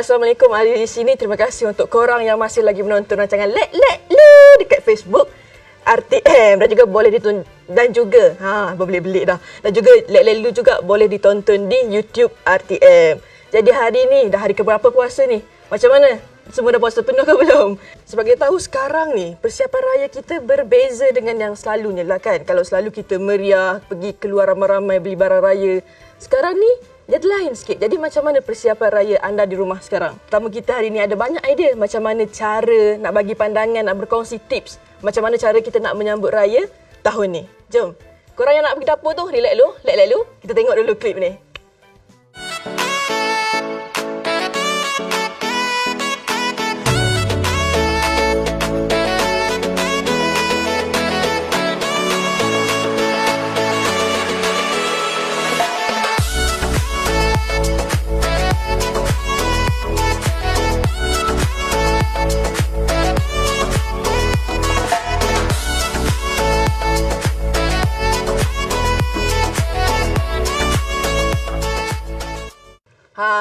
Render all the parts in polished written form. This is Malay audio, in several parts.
Assalamualaikum ahli di sini. Terima kasih untuk korang yang masih lagi menonton rancangan Let Lu dekat Facebook RTM, dan juga boleh dan juga belik-belik dah. Dan juga Let Lu juga boleh ditonton di YouTube RTM. Jadi hari ni dah hari keberapa puasa ni? Macam mana? Semua dah puasa penuh ke belum? Sebab kita tahu sekarang ni persiapan raya kita berbeza dengan yang selalunya lah kan. Kalau selalu kita meriah, pergi keluar ramai-ramai beli barang raya. Sekarang ni jadi lain sikit. Jadi macam mana persiapan raya anda di rumah sekarang? Tetamu kita hari ni ada banyak idea macam mana cara nak bagi pandangan, nak berkongsi tips. Macam mana cara kita nak menyambut raya tahun ni. Jom. Korang yang nak pergi dapur tu, relax dulu. Kita tengok dulu klip ni.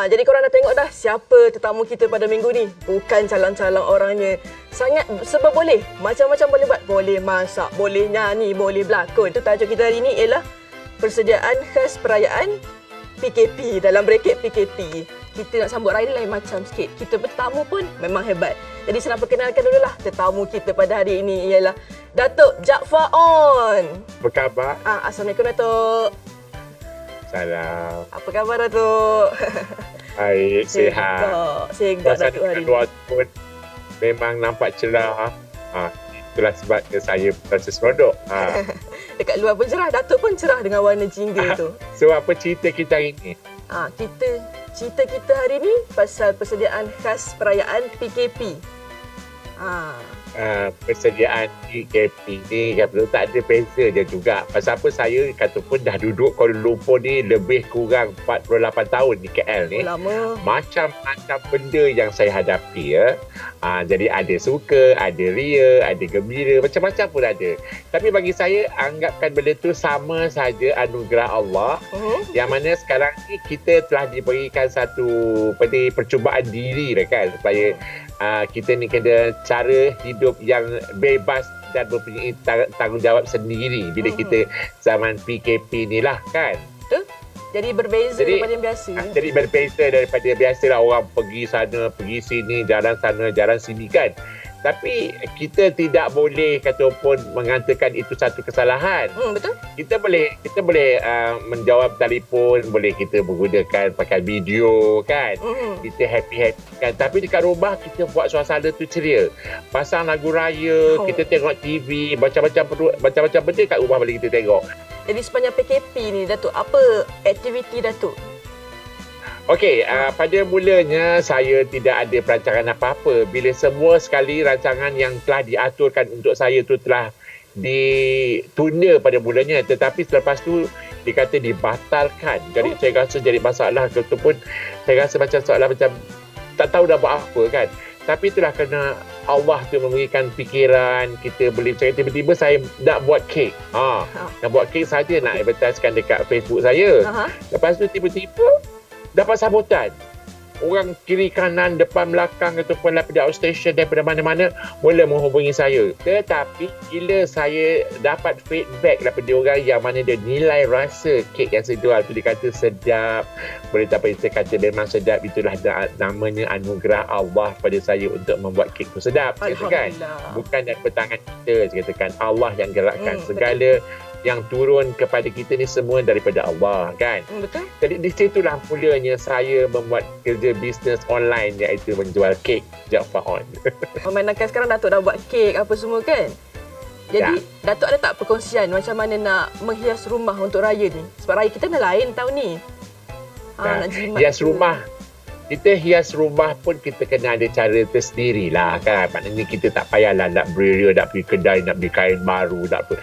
Jadi korang dah tengok dah siapa tetamu kita pada minggu ni. Bukan calon-calon orangnya. Sangat serba boleh. Macam-macam boleh buat. Boleh masak, boleh nyanyi, boleh berlakon. Itu tajuk kita hari ni ialah persediaan khas perayaan PKP. Dalam bracket PKP. Kita nak sambut raya lain macam sikit. Kita bertamu pun memang hebat. Jadi saya nak perkenalkan dululah tetamu kita pada hari ini ialah Datuk Jaafar On. Apa khabar? Assalamualaikum Datuk. Salam. Apa khabar Datuk? Baik, sihat. Segak Datuk hari luar pun memang nampak cerah. Itulah sebabnya saya berasa seronok. Dekat luar pun cerah, Datuk pun cerah dengan warna jingga tu. So apa cerita kita hari ni? Cerita kita hari ni pasal persediaan khas perayaan PKP. Persediaan PKP ni tak ada beza je juga. Pasal apa saya kata pun dah duduk Kuala Lumpur ni lebih kurang 48 tahun di KL ni. Lama. Macam-macam benda yang saya hadapi ya. Jadi ada suka, ada ria, ada gembira, macam-macam pun ada. Tapi bagi saya anggapkan benda tu sama saja anugerah Allah. Yang mana sekarang ni kita telah diberikan satu percubaan diri lah kan, supaya kita ni kena cara hidup yang bebas dan mempunyai tanggungjawab sendiri bila kita zaman PKP ni lah kan. Betul? Jadi berbeza daripada yang biasa. Jadi berbeza daripada biasa lah, orang pergi sana, pergi sini, jalan sana, jalan sini kan. Tapi kita tidak boleh kata pun mengatakan itu satu kesalahan. Betul. Kita boleh menjawab telefon, boleh kita menggunakan pakai video kan. Kita happy kan. Tapi dekat rumah kita buat suasana tu ceria. Pasang lagu raya, kita tengok TV, macam-macam benda kat rumah boleh kita tengok. Jadi sepanjang PKP ni Datuk, apa aktiviti Datuk? Okey, pada mulanya saya tidak ada perancangan apa-apa. Bila semua sekali rancangan yang telah diaturkan untuk saya tu telah ditunda pada mulanya, tetapi selepas tu dikata dibatalkan. Jadi saya rasa jadi masalah ataupun saya rasa macam soalan macam tak tahu dah buat apa kan. Tapi itulah kerana Allah tu memberikan fikiran, kita boleh cakap tiba-tiba saya nak buat kek. Nak buat kek saja nak advertisekan dekat Facebook saya. Lepas tu tiba-tiba dapat sambutan. Orang kiri kanan, depan belakang ataupun daripada outstation, daripada mana-mana mula menghubungi saya. Tetapi bila saya dapat feedback daripada orang yang mana dia nilai rasa kek yang saya jual tu, dia kata sedap. Boleh tak apa, saya kata memang sedap. Itulah namanya anugerah Allah pada saya untuk membuat kek tu sedap. Katakan. Bukan daripada tangan kita, saya katakan Allah yang gerakkan segala yang turun kepada kita ni semua daripada Allah kan. Betul. Jadi di situlah mulanya saya membuat kerja bisnes online, iaitu menjual kek Jaafar On. Memandangkan sekarang Datuk dah buat kek apa semua kan. Jadi Datuk ada tak perkongsian macam mana nak menghias rumah untuk raya ni? Sebab raya kita dah lain tahun ni. Nak jimat hias rumah. Kita hias rumah pun kita kena ada cara tersendiri lah kan. Maknanya kita tak payahlah nak beria, nak pergi kedai, nak beli kain baru, nak apa.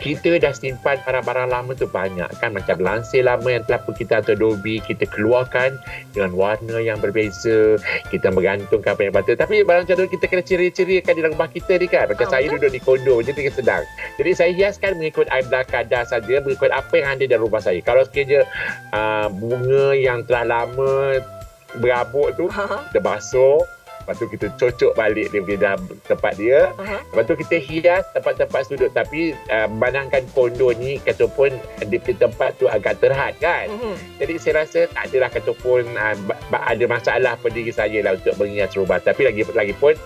Kita dah simpan barang-barang lama tu banyak kan. Macam lansir lama yang telah pun kita adobe, kita keluarkan dengan warna yang berbeza. Kita menggantungkan apa yang patut. Tapi barang macam tu kita kena ceria-ceriakan di dalam rumah kita ni kan. Macam saya duduk di kondo je, dengan sedang. Jadi saya hiaskan mengikut aiblah kadar saja, mengikut apa yang ada dalam rumah saya. Kalau sekiranya bunga yang telah lama berabuk tu, Aha. kita basuh. Lepas tu kita cocok balik dia pergi dalam tempat dia. Lepas tu kita hias tempat-tempat sudut. Tapi bandangkan kondo ni ataupun di tempat tu agak terhad kan. Jadi saya rasa tak adalah ataupun ada masalah pada diri saya lah untuk menghias rumah. Tapi lagi pun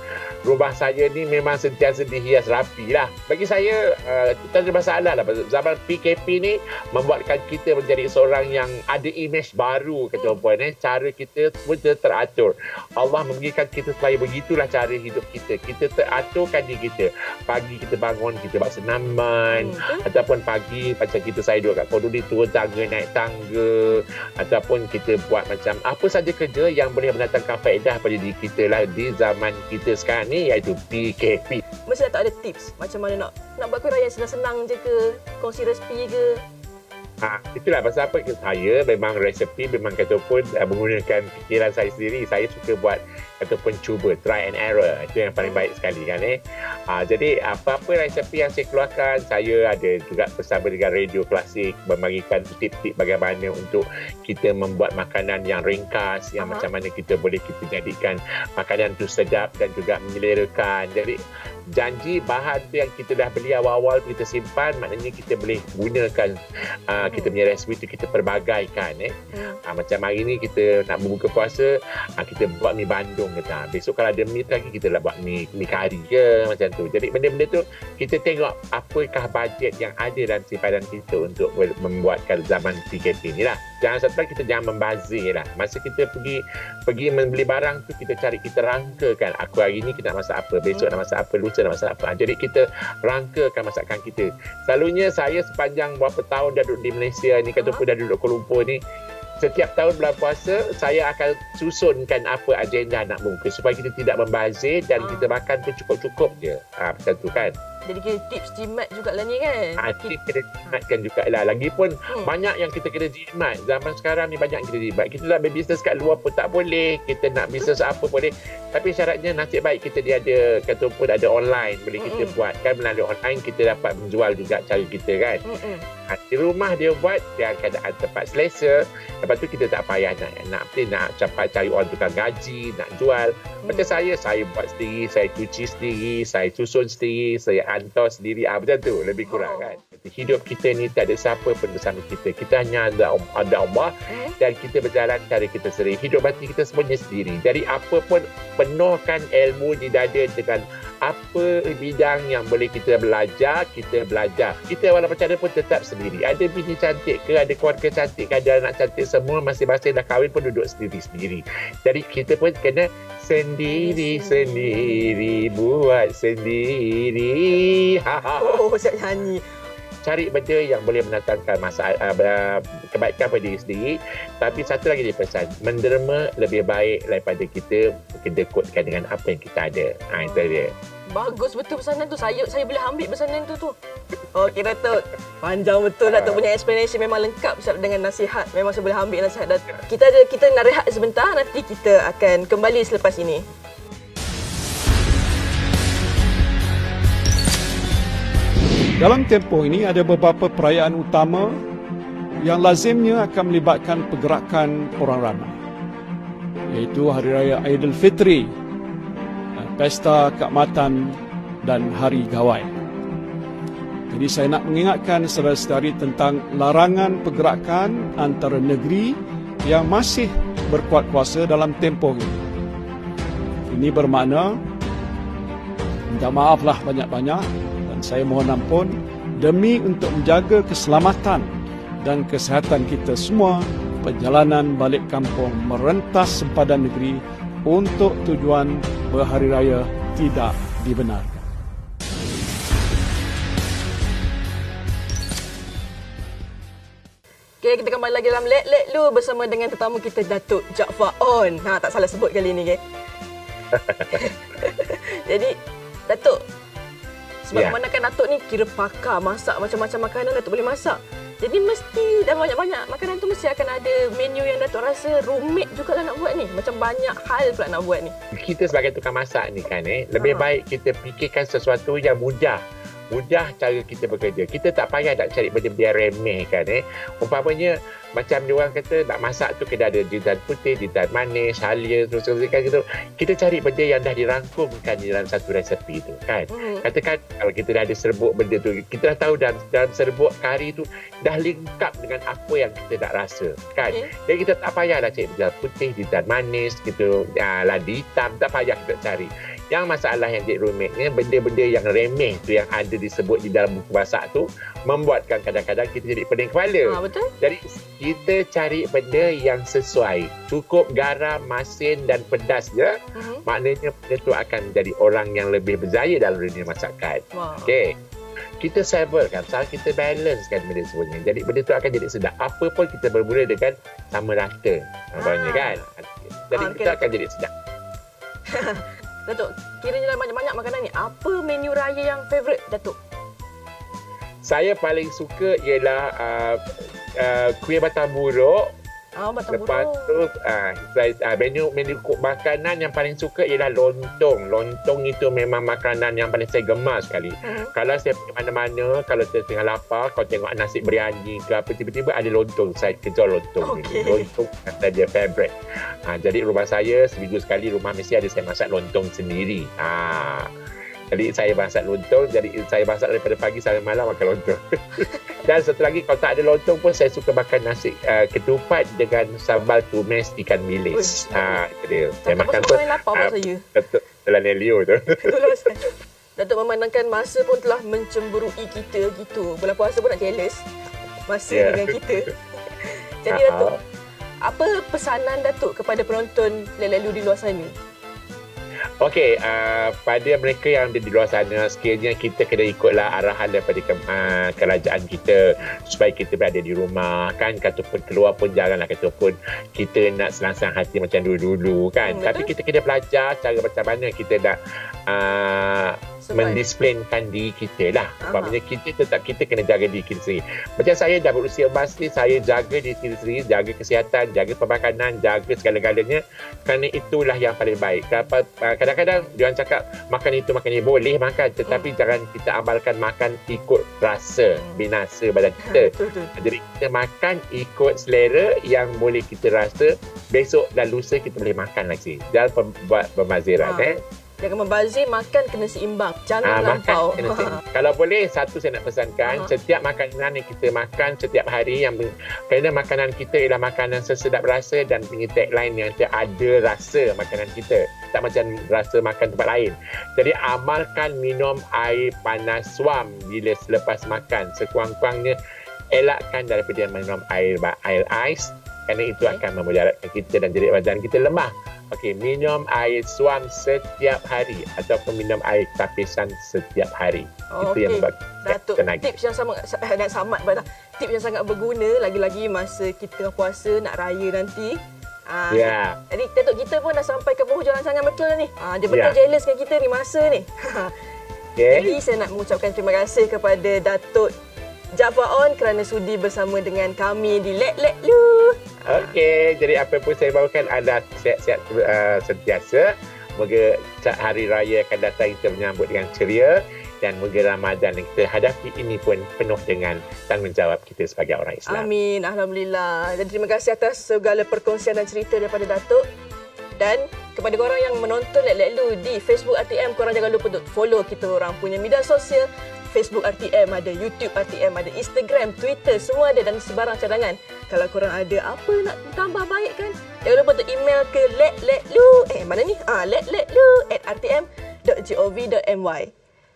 rumah saya ni memang sentiasa dihias rapi lah. Bagi saya tak ada masalah lah. Zaman PKP ni membuatkan kita menjadi seorang yang ada imej baru kata puan. Cara kita pun teratur. Allah memberikan kita supaya begitulah cara hidup kita. Kita teraturkan diri kita. Pagi kita bangun, kita buat senaman. Ataupun pagi macam saya duduk kat kondo ni, turun tangga, naik tangga. Ataupun kita buat macam apa saja kerja yang boleh mendatangkan faedah pada diri kita lah di zaman kita sekarang ni, iaitu PKP. Mesti tak ada tips macam mana nak buat kuih raya senang-senang je ke? Kongsi resipi ke? Itulah pasal apa saya memang resepi memang ataupun menggunakan fikiran saya sendiri. Saya suka buat ataupun cuba try and error. Itu yang paling baik sekali kan jadi apa-apa resepi yang saya keluarkan, saya ada juga bersama dengan Radio Klasik membagikan tip-tip bagaimana untuk kita membuat makanan yang ringkas, yang macam mana kita boleh jadikan makanan tu sedap dan juga menyelerakan. Jadi janji bahan tu yang kita dah beli awal-awal kita simpan, maknanya kita boleh gunakan kita punya resipi tu kita perbagaikan macam hari ni kita nak berbuka puasa, kita buat mi Bandung kata. Besok kalau ada mi lagi kita lah buat mi kari ke macam tu. Jadi benda-benda tu kita tengok apakah bajet yang ada dalam simpanan kita untuk membuatkan zaman PKP ni lah. Jangan satu kita jangan membazir lah. Masa kita pergi membeli barang tu, kita cari, kita rangkakan. Aku hari ni kita nak masak apa, besok nak masak apa, lusa nak masak apa. Jadi kita rangkakan masakan kita. Selalunya saya sepanjang berapa tahun dah duduk di Malaysia ni, ataupun dah duduk Kuala Lumpur ni, setiap tahun bulan puasa saya akan susunkan apa agenda nak bungkus supaya kita tidak membazir dan kita makan tu cukup-cukup je. Macam tu kan. Jadi kena tips jimat jugalah ni kan. Tips kena jimatkan jugalah. Lagipun banyak yang kita kena jimat. Zaman sekarang ni banyak kita jimat. Kita nak berbisnes kat luar pun tak boleh. Kita nak bisnes apa boleh. Tapi syaratnya nasib baik kita dia ada, kataupun ada online boleh kita buat. Kan melalui online kita dapat menjual juga cara kita kan. Di rumah dia buat dia keadaan tempat selesa. Lepas tu kita tak payah nak cepat cari orang tukang gaji, nak jual. Macam saya buat sendiri, saya cuci sendiri, saya susun sendiri, saya hantar sendiri. Macam tu lebih kurang kan. Hidup kita ni tak ada siapa pun bersama kita. Kita hanya ada Allah dan kita berjalan cara kita sendiri. Hidup mati kita semuanya sendiri. Jadi apa pun penuhkan ilmu di dada dengan apa bidang yang boleh kita belajar, kita belajar. Kita walaupun macam mana pun tetap sendiri. Ada bini cantik ke, ada keluarga cantik ke, ada anak cantik, semua masing-masing dah kahwin pun duduk sendiri-sendiri. Jadi kita pun kena sendiri-sendiri, buat sendiri. Oh, siap nyanyi. Cari benda yang boleh mendatangkan kebaikan pada diri sendiri. Tapi satu lagi dia pesan, menderma lebih baik daripada kita kedekutkan dengan apa yang kita ada. Itu dia. Bagus betul pesanan tu. Saya boleh ambil pesanan tu. Okey Datuk. Panjang betul Datuk punya explanation, memang lengkap dengan nasihat. Memang saya boleh ambil nasihat Datuk. Kita nak rehat sebentar, nanti kita akan kembali selepas ini. Dalam tempoh ini ada beberapa perayaan utama yang lazimnya akan melibatkan pergerakan orang ramai, iaitu Hari Raya Aidilfitri, Pesta Keamatan dan Hari Gawai. Jadi saya nak mengingatkan saudara-saudari tentang larangan pergerakan antara negeri yang masih berkuat kuasa dalam tempoh ini. Ini bermakna minta maaflah banyak-banyak. Saya mohon ampun demi untuk menjaga keselamatan dan kesihatan kita semua. Perjalanan balik kampung merentas sempadan negeri untuk tujuan berhari raya tidak dibenarkan. Okay, kita kembali lagi dalam Let Lu bersama dengan tetamu kita Datuk Jaafar On. Tak salah sebut kali ni ke? Jadi Datuk, sebab mana kan Datuk ni kira pakar masak macam-macam makanan, Datuk boleh masak. Jadi mesti dalam banyak-banyak makanan tu mesti akan ada menu yang Datuk rasa rumit jugalah nak buat ni. Macam banyak hal pula nak buat ni. Kita sebagai tukang masak ni kan lebih baik kita fikirkan sesuatu yang mudah mudah cara kita bekerja. Kita tak payah nak cari benda-benda yang remeh kan. Umpamanya macam diorang kata nak masak tu kena ada jintan putih, jintan manis, halia, terus kan gitu. Kita cari benda yang dah dirangkumkan di dalam satu resepi tu kan. Katakan kalau kita dah ada serbuk benda tu, kita dah tahu dalam serbuk kari tu dah lengkap dengan apa yang kita nak rasa kan. Jadi kita tak payah nak cari jintan putih, jintan manis gitu, ladi hitam, tak payah kita cari. Yang masalah yang jadi rumitnya, benda-benda yang remeh tu yang ada disebut di dalam buku masak tu membuatkan kadang-kadang kita jadi pening kepala. Betul. Jadi kita cari benda yang sesuai. Cukup garam, masin dan pedas je. Maknanya benda tu akan menjadi orang yang lebih berjaya dalam dunia masakan. Okey. Kita sabarkan, kita balance kan benda semuanya. Jadi benda tu akan jadi sedap. Apa pun kita bermula dengan sama rata. Namanya kan. Jadi kita akan jadi sedap. Datuk, kiranya dalam banyak-banyak makanan ni, apa menu raya yang favourite Datuk? Saya paling suka ialah kuih batang buruk. Batang Lepas buruk. tu menu makanan yang paling suka ialah lontong. Lontong itu memang makanan yang paling saya gemar sekali. Kalau saya pergi mana-mana, kalau saya tengah lapar, kalau tengok nasi biryani ke apa, tiba-tiba ada lontong, saya kejar lontong. Lontong kata dia favourite. Jadi rumah saya seminggu sekali rumah mesti ada saya masak lontong sendiri. Jadi saya masak lontong, jadi saya masak daripada pagi sampai malam makan lontong. Dan satu lagi, kalau tak ada lontong pun saya suka makan nasi ketupat dengan sambal tumis ikan bilis. Itu dia. Saya makan pun. Lapar buat saya. Telan Elio tu. Datuk memandangkan masa pun telah mencemburui kita gitu. Bulan puasa pun nak jealous masa dengan kita. Jadi Datuk, apa pesanan Datuk kepada penonton Let-Let Lu di luar sana? Okey, pada mereka yang ada di luar sana, sekiranya kita kena ikutlah arahan daripada kerajaan kita supaya kita berada di rumah kan, kataupun keluar pun janganlah kataupun kita nak selangsang hati macam dulu-dulu kan. Tapi kita kena belajar cara macam mana kita nak mendisiplinkan diri kita lah. Maksudnya kita kena jaga diri kita sendiri. Macam saya dah berusia emas ni, saya jaga diri kita sendiri, jaga kesihatan, jaga pemakanan, jaga segala-galanya, kerana itulah yang paling baik. Kadang-kadang diorang cakap makan itu makan ini, boleh makan, tetapi jangan kita amalkan makan ikut rasa, binasa badan kita. Jadi kita makan ikut selera yang boleh kita rasa, besok dan lusa kita boleh makan lagi. Jangan buat pemaziran. Jangan membazir, makan kena seimbang. Jangan lampau. Kalau boleh, satu saya nak pesankan, setiap makanan yang kita makan setiap hari, kerana makanan kita ialah makanan sesedap rasa dan punya tagline yang ada rasa makanan kita. Tak macam rasa makan tempat lain. Jadi amalkan minum air panas suam bila selepas makan. Sekurang-kurangnya elakkan daripada minum air ais, kerana itu akan memudaratkan kita dan jadi badan kita lemah. Okey, minum air suam setiap hari ataupun minum air tapisan setiap hari. Itu yang Datuk, tips yang tips yang sangat berguna lagi-lagi masa kita puasa nak raya nanti. Jadi Datuk, kita pun dah sampai ke penghujung rancangan betul ni. Dia betul jealous dengan kita ni masa ni. Jadi saya nak mengucapkan terima kasih kepada Datuk Jaafar On kerana sudi bersama dengan kami di Let-Let Lu. Okey, jadi apa pun saya bawakan anda sihat-sihat sentiasa. Moga hari raya akan datang kita menyambut dengan ceria, dan moga Ramadan yang kita hadapi ini pun penuh dengan tanggungjawab kita sebagai orang Islam. Amin, alhamdulillah. Dan terima kasih atas segala perkongsian dan cerita daripada Datuk. Dan kepada korang yang menonton Let-Let Lu di Facebook RTM, korang jangan lupa untuk follow kita orang punya media sosial. Facebook RTM ada, YouTube RTM ada, Instagram, Twitter, semua ada, dan sebarang cadangan. Kalau korang ada apa nak tambah baik kan, jangan lupa untuk email ke letletlu, letletlu@rtm.gov.my.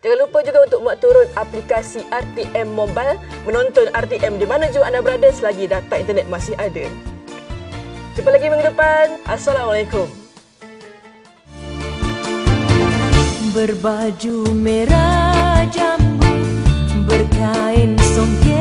Jangan lupa juga untuk buat turun aplikasi RTM Mobile, menonton RTM di mana juga anda berada selagi data internet masih ada. Jumpa lagi minggu depan. Assalamualaikum. Berbaju merah jambu, berkain songket